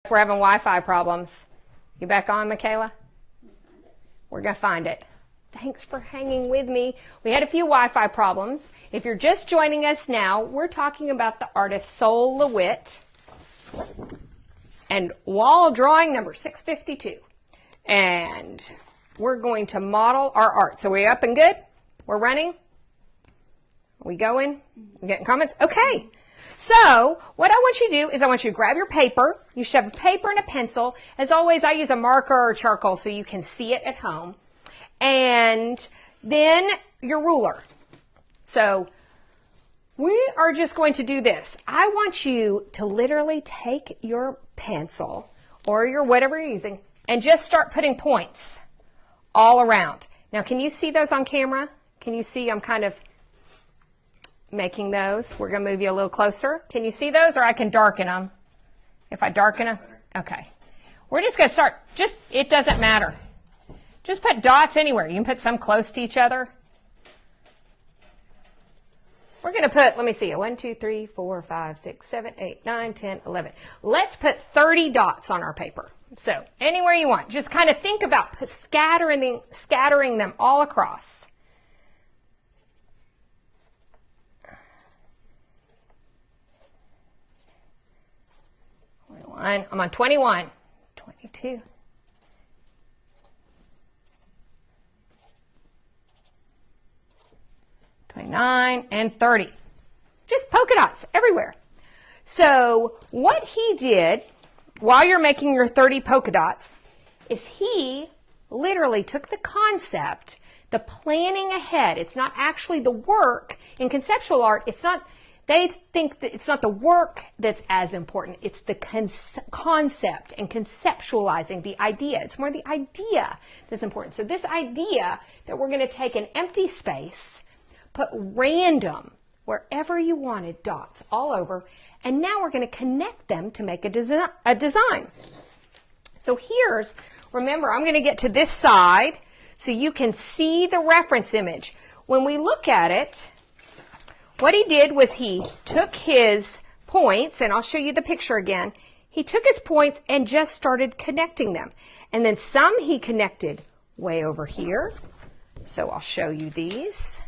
We're having Wi-Fi problems. You back on, Michaela? We're going to find it. Thanks for hanging with me. We had a few Wi-Fi problems. If you're just joining us now, we're talking about the artist Sol LeWitt and wall drawing number 652. And we're going to model our art. So we up and good? We're running? Are we going? You getting comments? Okay. So what I want you to do is I want you to grab your paper. You should have a paper and a pencil. As always, I use a marker or charcoal so you can see it at home. And then your ruler. So we are just going to do this. I want you to literally take your pencil or your whatever you're using and just start putting points all around. Now, can you see those on camera? Can you see I'm kind of making those? We're going to move you a little closer. Can you see those, or I can darken them? If I darken them? Okay. We're just going to start. It doesn't matter. Just put dots anywhere. You can put some close to each other. We're going to put, let me see, 1, 2, 3, 4, 5, 6, 7, 8, 9, 10, 11. Let's put 30 dots on our paper. So anywhere you want. Just kind of think about scattering them all across. I'm on 21, 22. 29 and 30. Just polka dots everywhere. So what he did while you're making your 30 polka dots is he literally took the concept, the planning ahead. It's not actually the work. In conceptual art, it's not, they think that it's not the work that's as important. It's the concept and conceptualizing the idea. It's more the idea that's important. So this idea that we're going to take an empty space, put random, wherever you wanted, dots all over, and now we're going to connect them to make a design. So remember, I'm going to get to this side so you can see the reference image. When we look at it, what he did was he took his points, and I'll show you the picture again. He took his points and just started connecting them. And then some he connected way over here. So I'll show you these.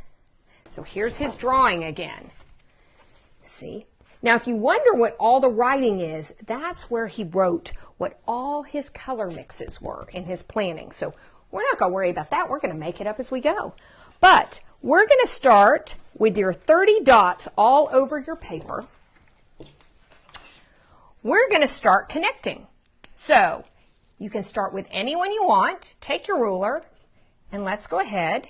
So here's his drawing again. See? Now, if you wonder what all the writing is, that's where he wrote what all his color mixes were in his planning. So we're not going to worry about that. We're going to make it up as we go. But we're going to start with your 30 dots all over your paper. We're going to start connecting. So you can start with any one you want. Take your ruler, and let's go ahead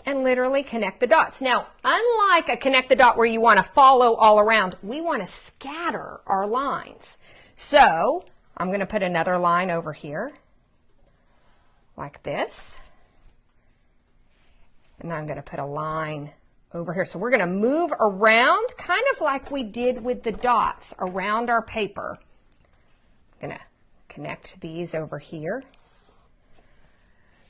and literally connect the dots. Now, unlike a connect the dot where you want to follow all around, we want to scatter our lines. So I'm going to put another line over here like this. And I'm going to put a line over here. So we're going to move around kind of like we did with the dots around our paper. I'm going to connect these over here.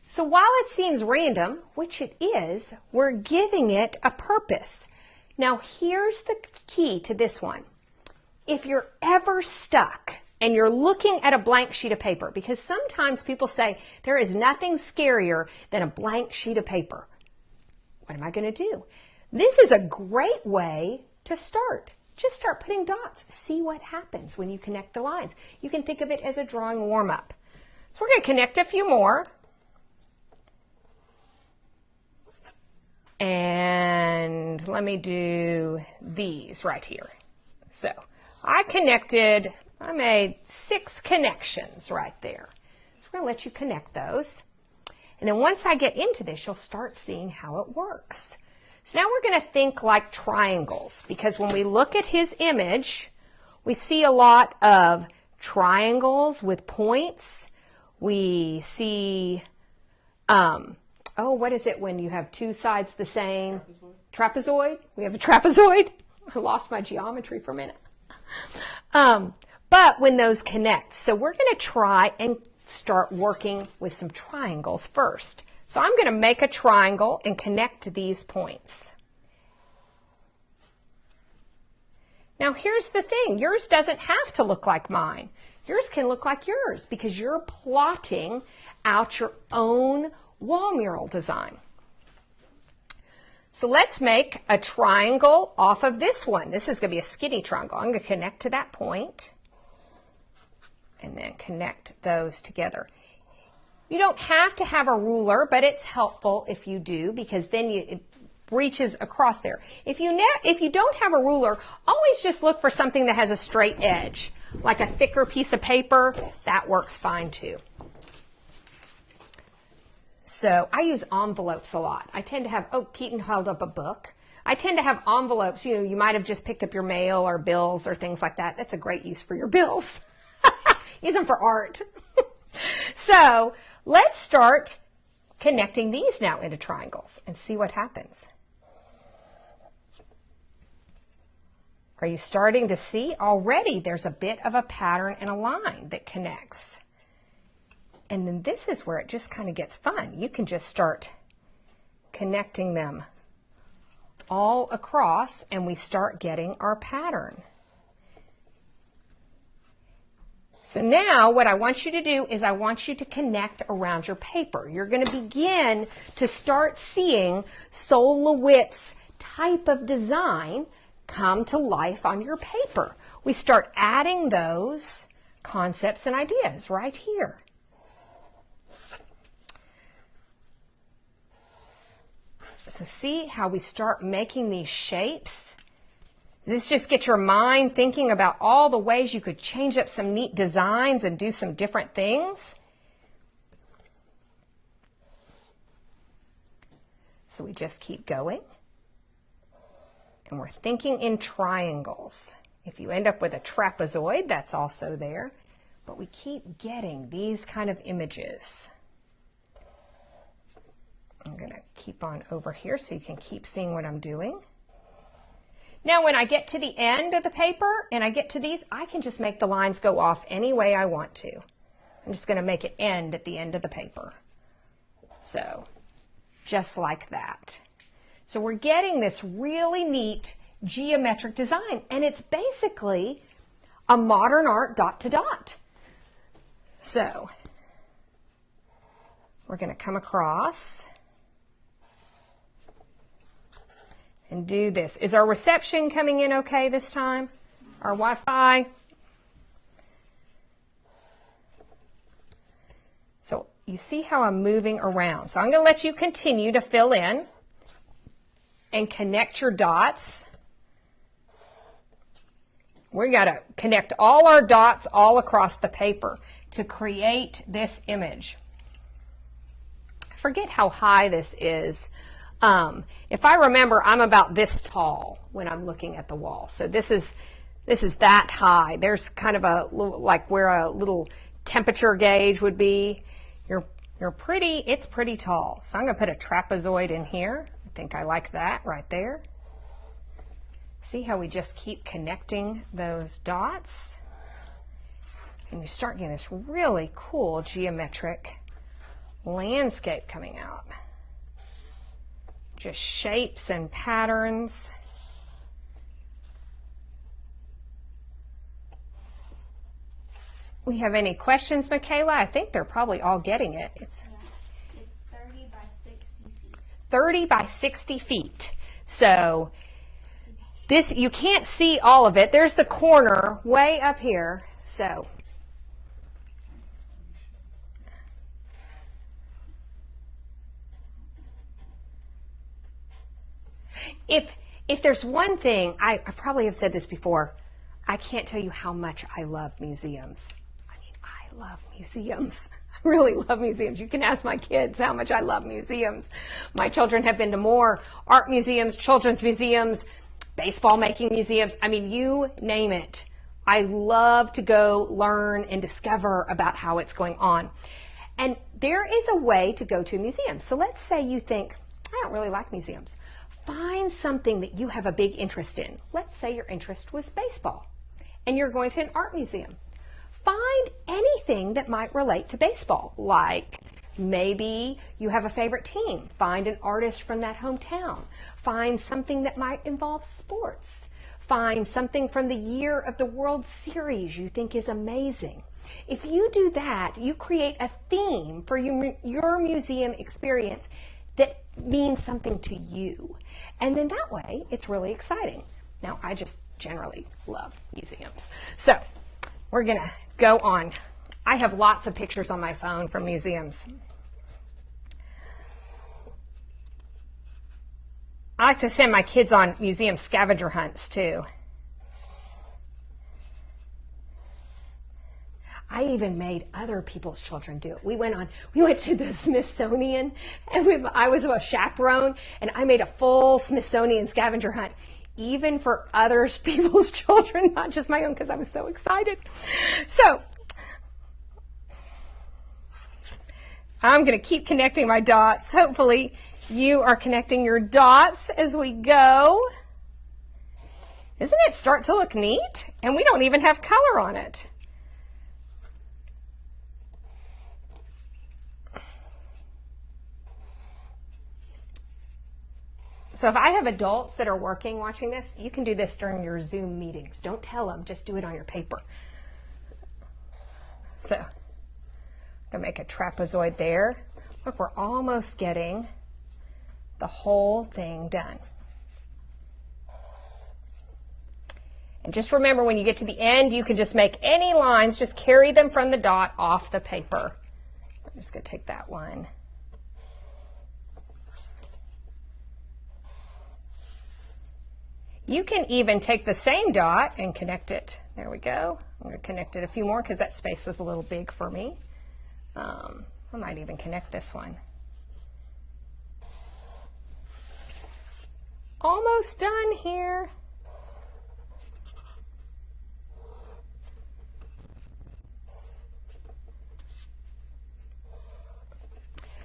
So while it seems random, which it is, we're giving it a purpose. Now here's the key to this one. If you're ever stuck and you're looking at a blank sheet of paper, because sometimes people say there is nothing scarier than a blank sheet of paper. What am I going to do? This is a great way to start. Just start putting dots. See what happens when you connect the lines. You can think of it as a drawing warm-up. So we're going to connect a few more. And let me do these right here. So I made 6 connections right there. So we're going to let you connect those. And then once I get into this, you'll start seeing how it works. So now we're going to think like triangles, because when we look at his image, we see a lot of triangles with points. We see, what is it when you have two sides the same? Trapezoid. We have a trapezoid. I lost my geometry for a minute. But when those connect, so we're going to try and start working with some triangles first. So I'm going to make a triangle and connect these points. Now here's the thing, yours doesn't have to look like mine. Yours can look like yours because you're plotting out your own wall mural design. So let's make a triangle off of this one. This is going to be a skinny triangle. I'm going to connect to that point and then connect those together. You don't have to have a ruler, but it's helpful if you do because then it reaches across there. If you don't have a ruler, always just look for something that has a straight edge, like a thicker piece of paper. That works fine too. So I use envelopes a lot. I tend to have, oh, Keaton held up a book. I tend to have envelopes. You might have just picked up your mail or bills or things like that. That's a great use for your bills. Use them for art. So let's start connecting these now into triangles and see what happens. Are you starting to see? Already there's a bit of a pattern and a line that connects. And then this is where it just kind of gets fun. You can just start connecting them all across and we start getting our pattern. So now what I want you to do is I want you to connect around your paper. You're going to begin to start seeing Sol LeWitt's type of design come to life on your paper. We start adding those concepts and ideas right here. So see how we start making these shapes? Does this just get your mind thinking about all the ways you could change up some neat designs and do some different things? So we just keep going. And we're thinking in triangles. If you end up with a trapezoid, that's also there. But we keep getting these kind of images. I'm going to keep on over here so you can keep seeing what I'm doing. Now when I get to the end of the paper and I get to these, I can just make the lines go off any way I want to. I'm just going to make it end at the end of the paper. So just like that. So we're getting this really neat geometric design, and it's basically a modern art dot to dot. So we're going to come across and do this. Is our reception coming in okay this time? Our Wi-Fi? So you see how I'm moving around. So I'm going to let you continue to fill in and connect your dots. We got to connect all our dots all across the paper to create this image. I forget how high this is. If I remember, I'm about this tall when I'm looking at the wall. So this is that high. There's kind of a like where a little temperature gauge would be. It's pretty tall. So I'm going to put a trapezoid in here. I think I like that right there. See how we just keep connecting those dots? And you start getting this really cool geometric landscape coming out. Just shapes and patterns. We have any questions, Michaela? I think they're probably all getting it. It's 30 by 60 feet. 30 by 60 feet. So this, you can't see all of it. There's the corner way up here. So if there's one thing, I probably have said this before, I can't tell you how much I love museums. I mean, I love museums. I really love museums. You can ask my kids how much I love museums. My children have been to more art museums, children's museums, baseball making museums. I mean, you name it. I love to go learn and discover about how it's going on. And there is a way to go to a museum. So let's say you think, I don't really like museums. Find something that you have a big interest in. Let's say your interest was baseball and you're going to an art museum. Find anything that might relate to baseball, like maybe you have a favorite team. Find an artist from that hometown. Find something that might involve sports. find something from the year of the World Series you think is amazing. If you do that, you create a theme for your museum experience that means something to you. And then that way, it's really exciting. Now, I just generally love museums. So, we're going to go on. I have lots of pictures on my phone from museums. I like to send my kids on museum scavenger hunts too. I even made other people's children do it. We went to the Smithsonian, and I was a chaperone, and I made a full Smithsonian scavenger hunt, even for other people's children, not just my own, because I was so excited. So, I'm going to keep connecting my dots. Hopefully, you are connecting your dots as we go. Isn't it start to look neat? And we don't even have color on it. So if I have adults that are working watching this, you can do this during your Zoom meetings. Don't tell them, just do it on your paper. So, I'm going to make a trapezoid there. Look, we're almost getting the whole thing done. And just remember, when you get to the end, you can just make any lines, just carry them from the dot off the paper. I'm just going to take that one. You can even take the same dot and connect it. There we go. I'm going to connect it a few more because that space was a little big for me. I might even connect this one. Almost done here.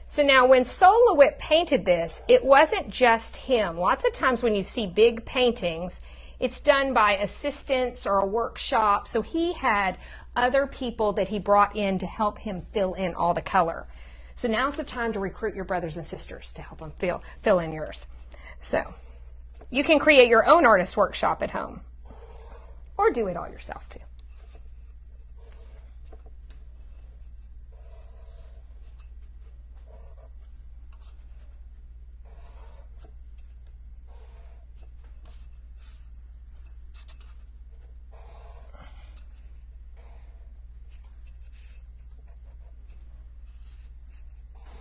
So now when Sol LeWitt painted this, it wasn't just him. Lots of times when you see big paintings, it's done by assistants or a workshop. So he had other people that he brought in to help him fill in all the color. So now's the time to recruit your brothers and sisters to help them fill in yours. So you can create your own artist workshop at home or do it all yourself too.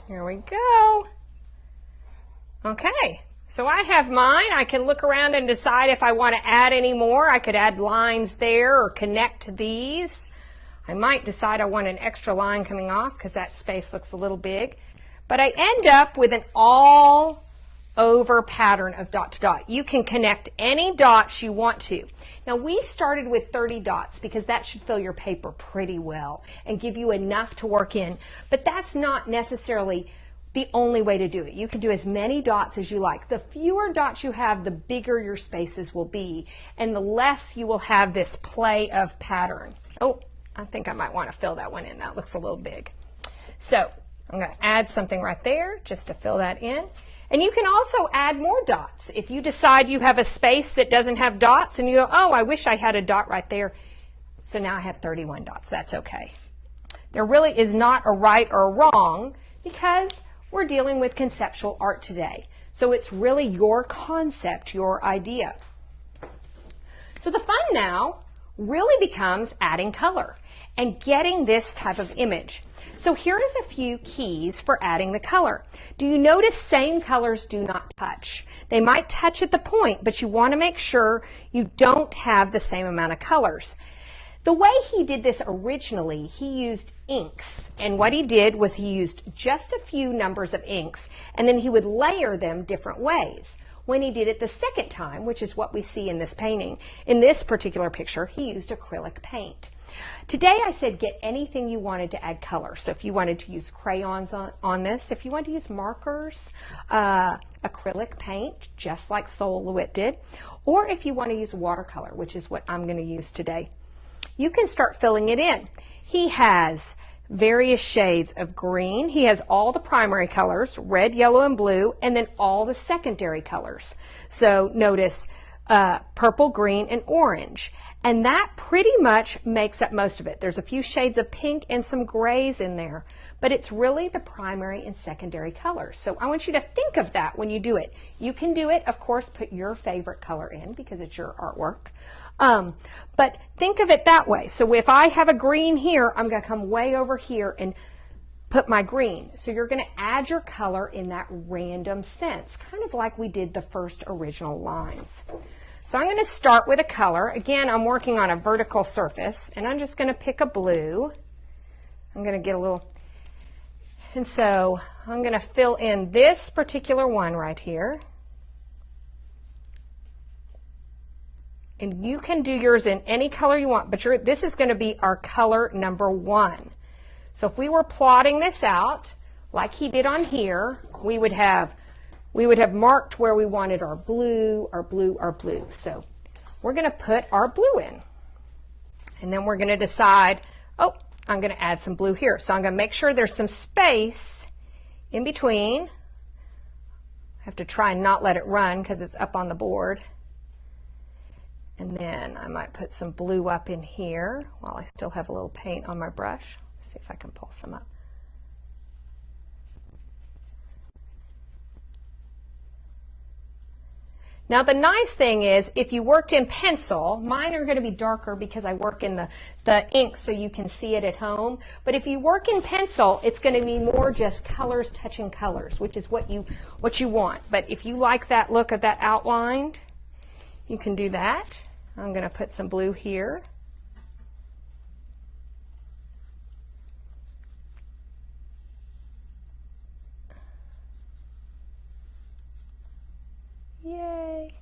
Here we go. Okay, so I have mine. I can look around and decide if I want to add any more. I could add lines there or connect these. I might decide I want an extra line coming off because that space looks a little big. But I end up with an all over pattern of dot to dot. You can connect any dots you want to. Now we started with 30 dots because that should fill your paper pretty well and give you enough to work in, but that's not necessarily the only way to do it. You can do as many dots as you like. The fewer dots you have, the bigger your spaces will be, and the less you will have this play of pattern. Oh, I think I might want to fill that one in. That looks a little big. So I'm going to add something right there just to fill that in. And you can also add more dots. If you decide you have a space that doesn't have dots and you go, oh, I wish I had a dot right there. So now I have 31 dots. That's okay. There really is not a right or a wrong because we're dealing with conceptual art today. So it's really your concept, your idea. So the fun now really becomes adding color and getting this type of image. So here's a few keys for adding the color. Do you notice same colors do not touch? They might touch at the point, but you want to make sure you don't have the same amount of colors. The way he did this originally, he used inks. And what he did was he used just a few numbers of inks, and then he would layer them different ways. When he did it the second time, which is what we see in this painting, in this particular picture, he used acrylic paint. Today I said get anything you wanted to add color. So if you wanted to use crayons on this, if you wanted to use markers, acrylic paint, just like Sol LeWitt did, or if you want to use watercolor, which is what I'm going to use today, you can start filling it in. He has various shades of green. He has all the primary colors, red, yellow, and blue, and then all the secondary colors. So notice purple, green, and orange. And that pretty much makes up most of it. There's a few shades of pink and some grays in there, but it's really the primary and secondary colors. So I want you to think of that when you do it. You can do it, of course, put your favorite color in because it's your artwork. But think of it that way. So if I have a green here, I'm going to come way over here and put my green. So you're going to add your color in that random sense, kind of like we did the first original lines. So I'm going to start with a color. Again, I'm working on a vertical surface, and I'm just going to pick a blue. I'm going to get a little, and so I'm going to fill in this particular one right here. And you can do yours in any color you want, but this is going to be our color number 1. So if we were plotting this out like he did on here, we would have marked where we wanted our blue, our blue, our blue. So we're going to put our blue in. And then we're going to decide, oh, I'm going to add some blue here. So I'm going to make sure there's some space in between. I have to try and not let it run because it's up on the board. And then I might put some blue up in here while I still have a little paint on my brush. Let's see if I can pull some up. Now the nice thing is, if you worked in pencil, mine are going to be darker because I work in the ink so you can see it at home. But if you work in pencil, it's going to be more just colors touching colors, which is what you want. But if you like that look of that outlined, you can do that. I'm going to put some blue here. Yay.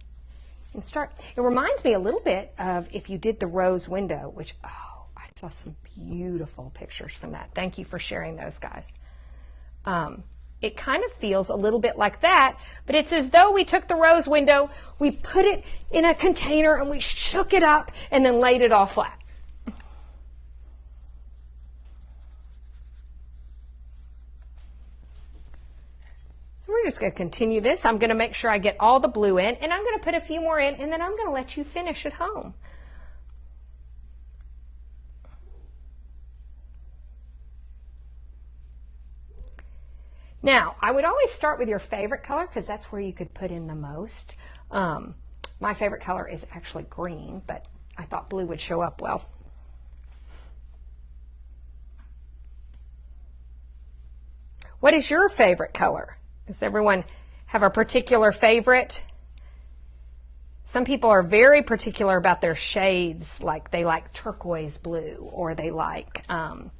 And start. It reminds me a little bit of if you did the rose window, which, oh, I saw some beautiful pictures from that. Thank you for sharing those, guys. It kind of feels a little bit like that, but it's as though we took the rose window, we put it in a container, and we shook it up and then laid it all flat. So we're just going to continue this. I'm going to make sure I get all the blue in, and I'm going to put a few more in, and then I'm going to let you finish at home. Now, I would always start with your favorite color because that's where you could put in the most. My favorite color is actually green, but I thought blue would show up well. What is your favorite color? Does everyone have a particular favorite? Some people are very particular about their shades, like they like turquoise blue, or they like, a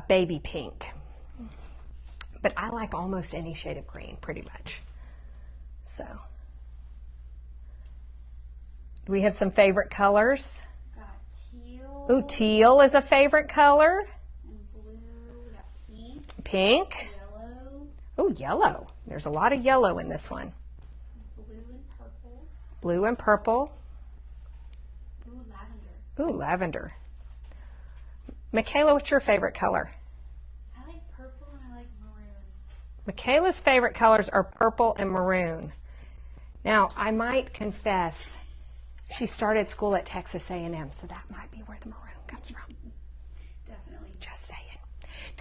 baby pink. But I like almost any shade of green, pretty much. So, do we have some favorite colors? Got teal. Ooh, teal is a favorite color. And blue. We got pink. Pink. Yellow. Ooh, yellow. There's a lot of yellow in this one. Blue and purple. Blue and purple. Ooh, lavender. Ooh, lavender. Michaela, what's your favorite color? I like purple and I like maroon. Michaela's favorite colors are purple and maroon. Now, I might confess, she started school at Texas A&M, so that might be where the maroon comes from. Definitely. Just saying.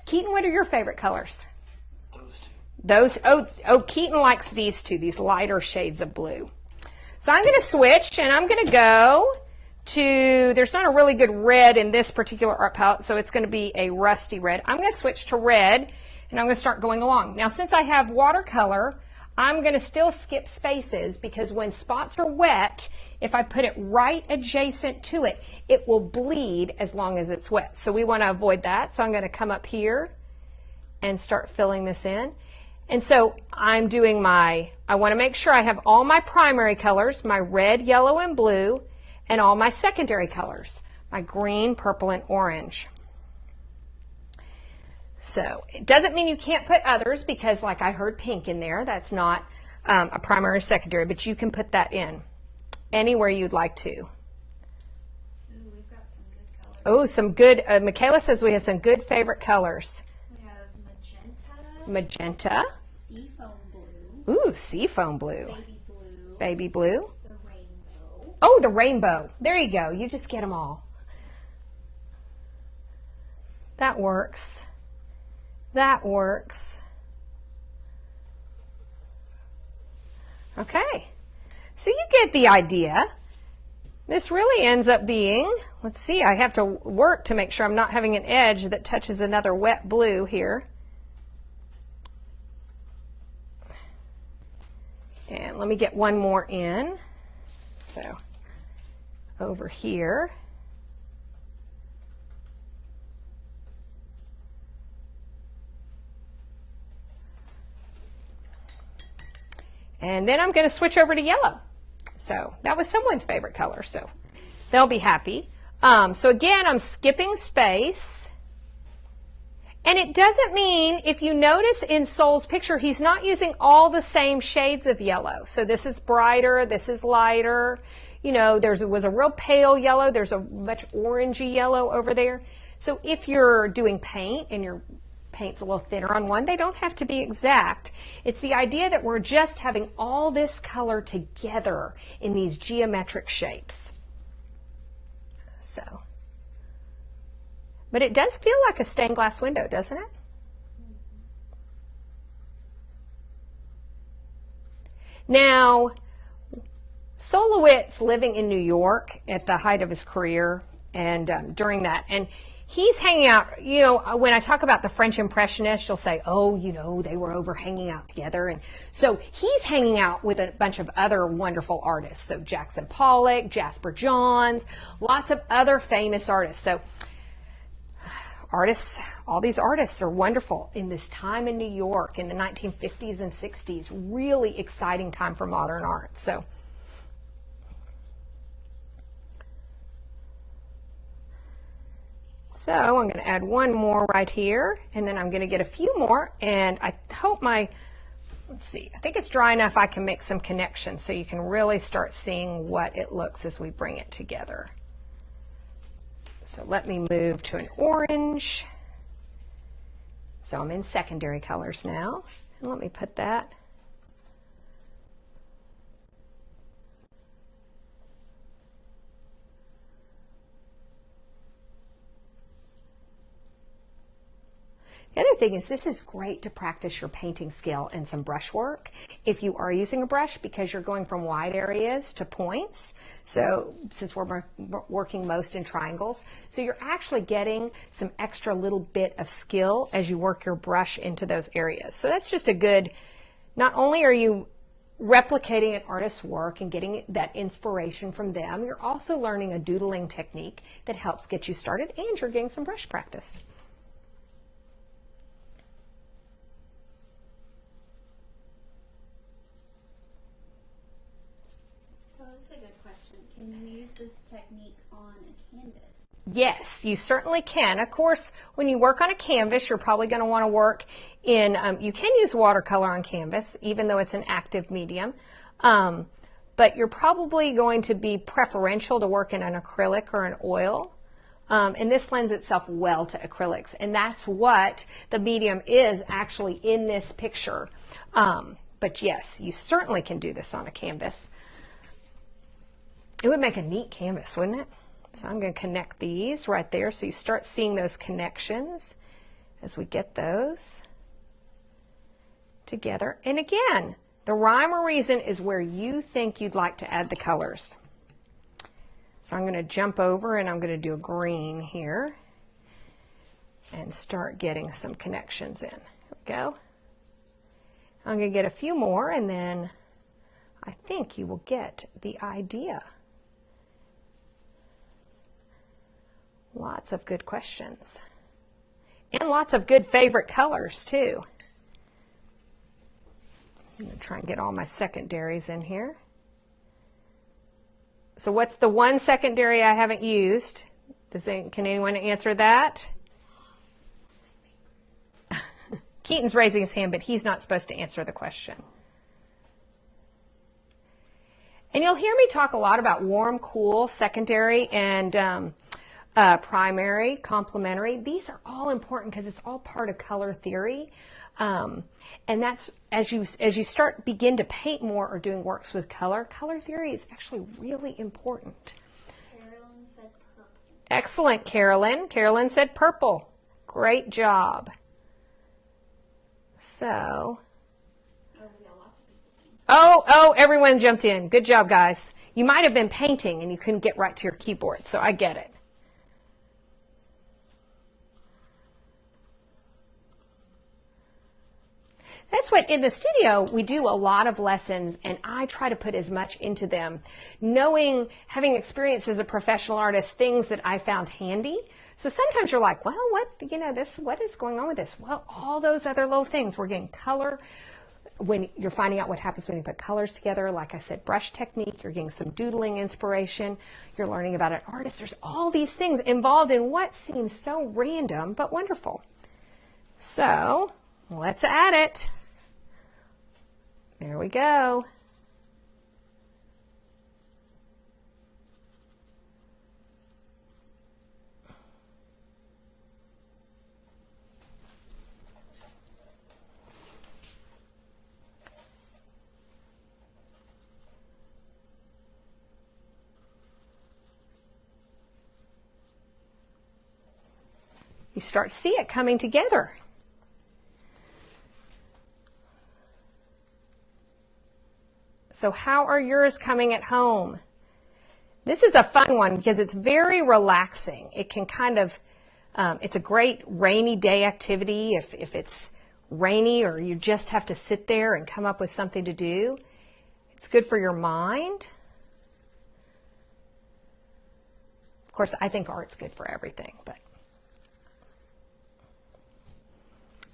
Keaton, what are your favorite colors? Those two. Keaton likes these two, these lighter shades of blue. So I'm going to switch, and I'm going to go to, there's not a really good red in this particular art palette, so it's going to be a rusty red. I'm going to switch to red, and I'm going to start going along. Now, since I have watercolor, I'm going to still skip spaces because when spots are wet, if I put it right adjacent to it, it will bleed as long as it's wet. So we want to avoid that. So I'm going to come up here and start filling this in. And so I'm doing I want to make sure I have all my primary colors, my red, yellow, and blue, and all my secondary colors, my green, purple, and orange. So it doesn't mean you can't put others because like I heard pink in there, that's not a primary or secondary, but you can put that in anywhere you'd like to. Ooh, we've got some good colors. Oh, some good, Michaela says we have some good favorite colors. We have magenta. Magenta. Seafoam blue. Ooh, seafoam blue. Baby blue. baby blue. The rainbow. Oh, the rainbow. There you go. You just get them all. That works. That works. Okay. So you get the idea. This really ends up being, let's see, I have to work to make sure I'm not having an edge that touches another wet blue here. And let me get one more in. So over here. And then I'm going to switch over to yellow. So that was someone's favorite color, so they'll be happy. So again, I'm skipping space. And it doesn't mean, if you notice in Sol's picture, he's not using all the same shades of yellow. So this is brighter, this is lighter. You know, was a real pale yellow, there's a much orangey yellow over there. So if you're doing paint and your paint's a little thinner on one, they don't have to be exact. It's the idea that we're just having all this color together in these geometric shapes. So, but it does feel like a stained glass window, doesn't it? Now, Sol LeWitt's living in New York at the height of his career and during that. And he's hanging out, you know, when I talk about the French Impressionists, you'll say, oh, you know, they were over hanging out together. And so he's hanging out with a bunch of other wonderful artists. So Jackson Pollock, Jasper Johns, lots of other famous artists. So artists, all these artists are wonderful in this time in New York in the 1950s and 60s. Really exciting time for modern art. So I'm going to add one more right here, and then I'm going to get a few more, and I hope let's see, I think it's dry enough I can make some connections so you can really start seeing what it looks as we bring it together. So let me move to an orange. So I'm in secondary colors now, and let me put that. The other thing is this is great to practice your painting skill and some brush work if you are using a brush, because you're going from wide areas to points. So since we're working most in triangles, so you're actually getting some extra little bit of skill as you work your brush into those areas. So that's just a good, not only are you replicating an artist's work and getting that inspiration from them, you're also learning a doodling technique that helps get you started, and you're getting some brush practice. Can you use this technique on a canvas? Yes, you certainly can. Of course, when you work on a canvas, you're probably going to want to work in, you can use watercolor on canvas, even though it's an active medium, but you're probably going to be preferential to work in an acrylic or an oil. And this lends itself well to acrylics, and that's what the medium is actually in this picture. But yes, you certainly can do this on a canvas. It would make a neat canvas, wouldn't it? So I'm going to connect these right there so you start seeing those connections as we get those together. And again, the rhyme or reason is where you think you'd like to add the colors. So I'm going to jump over and I'm going to do a green here and start getting some connections in. Here we go. I'm going to get a few more, and then I think you will get the idea. Lots of good questions. And lots of good favorite colors, too. I'm going to try and get all my secondaries in here. So what's the one secondary I haven't used? Can anyone answer that? Keaton's raising his hand, but he's not supposed to answer the question. And you'll hear me talk a lot about warm, cool, secondary, and primary, complementary. These are all important because it's all part of color theory. And that's as you begin to paint more or doing works with color theory is actually really important. Carolyn said purple. Excellent, Carolyn. Carolyn said purple. Great job. So, Oh, we got lots of people saying. oh, everyone jumped in. Good job, guys. You might have been painting and you couldn't get right to your keyboard, so I get it. That's what, in the studio, we do a lot of lessons, and I try to put as much into them, having experience as a professional artist, things that I found handy. So sometimes you're like, well, what is going on with this? Well, all those other little things. We're getting color. When you're finding out what happens when you put colors together, like I said, brush technique, you're getting some doodling inspiration, you're learning about an artist. There's all these things involved in what seems so random but wonderful. So let's add it. There we go. You start to see it coming together. So how are yours coming at home? This is a fun one because it's very relaxing. It can kind of, it's a great rainy day activity if it's rainy or you just have to sit there and come up with something to do. It's good for your mind. Of course, I think art's good for everything, but.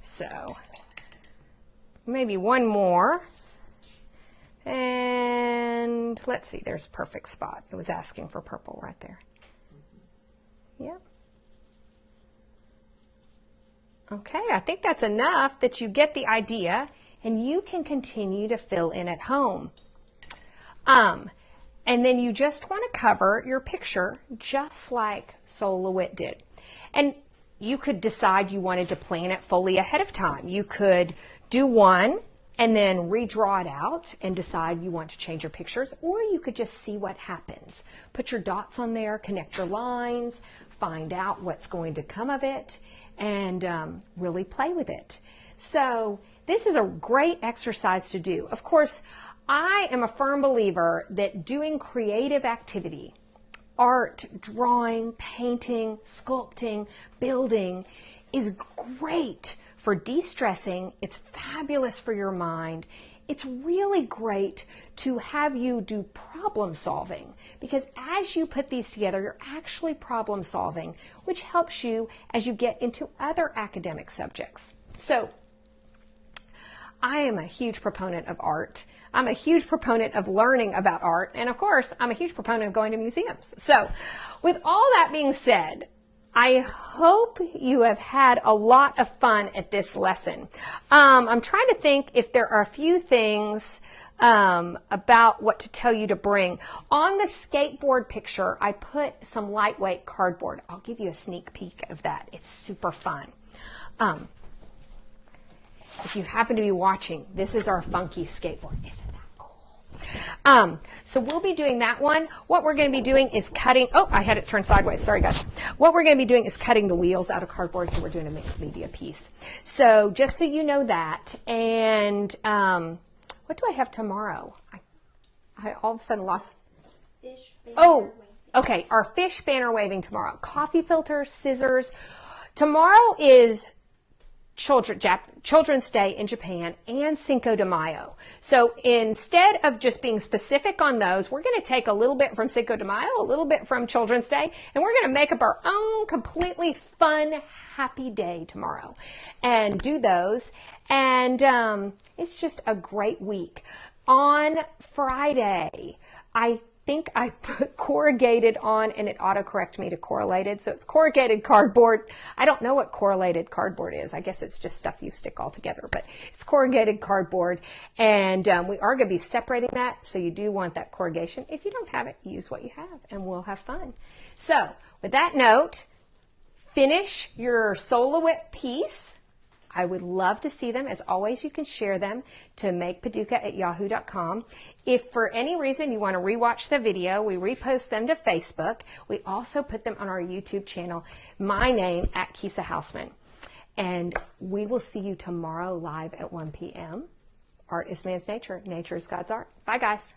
So, maybe one more. And let's see, there's a perfect spot. It was asking for purple right there. Yep. Okay, I think that's enough that you get the idea and you can continue to fill in at home. And then you just want to cover your picture just like Sol LeWitt did. And you could decide you wanted to plan it fully ahead of time. You could do one and then redraw it out and decide you want to change your pictures, or you could just see what happens. Put your dots on there, connect your lines, find out what's going to come of it, and really play with it. So this is a great exercise to do. Of course, I am a firm believer that doing creative activity, art, drawing, painting, sculpting, building, is great for de-stressing. It's fabulous for your mind. It's really great to have you do problem solving because as you put these together, you're actually problem solving, which helps you as you get into other academic subjects. So I am a huge proponent of art. I'm a huge proponent of learning about art. And of course, I'm a huge proponent of going to museums. So with all that being said, I hope you have had a lot of fun at this lesson. I'm trying to think if there are a few things about what to tell you to bring. On the skateboard picture, I put some lightweight cardboard. I'll give you a sneak peek of that. It's super fun. If you happen to be watching, this is our funky skateboard. Isn't that cool? So we'll be doing that one. What we're going to be doing is cutting, oh, I had it turned sideways. Sorry, guys. What we're going to be doing is cutting the wheels out of cardboard, so we're doing a mixed media piece. So just so you know that. And what do I have tomorrow? I all of a sudden lost. Fish banner Oh, waving. okay. Our fish banner waving tomorrow. Coffee filter, scissors. Tomorrow is Children's Day in Japan and Cinco de Mayo. So instead of just being specific on those, we're going to take a little bit from Cinco de Mayo, a little bit from Children's Day, and we're going to make up our own completely fun, happy day tomorrow and do those. And it's just a great week. On Friday, I think I put corrugated on and it autocorrected me to correlated. So it's corrugated cardboard. I don't know what correlated cardboard is. I guess it's just stuff you stick all together, but it's corrugated cardboard. And we are going to be separating that. So you do want that corrugation. If you don't have it, use what you have and we'll have fun. So with that note, finish your Sol LeWitt piece. I would love to see them. As always, you can share them to makepaducah@yahoo.com. If for any reason you want to rewatch the video, we repost them to Facebook. We also put them on our YouTube channel, my name @Kisa Hausman. And we will see you tomorrow live at 1 p.m. Art is man's nature. Nature is God's art. Bye, guys.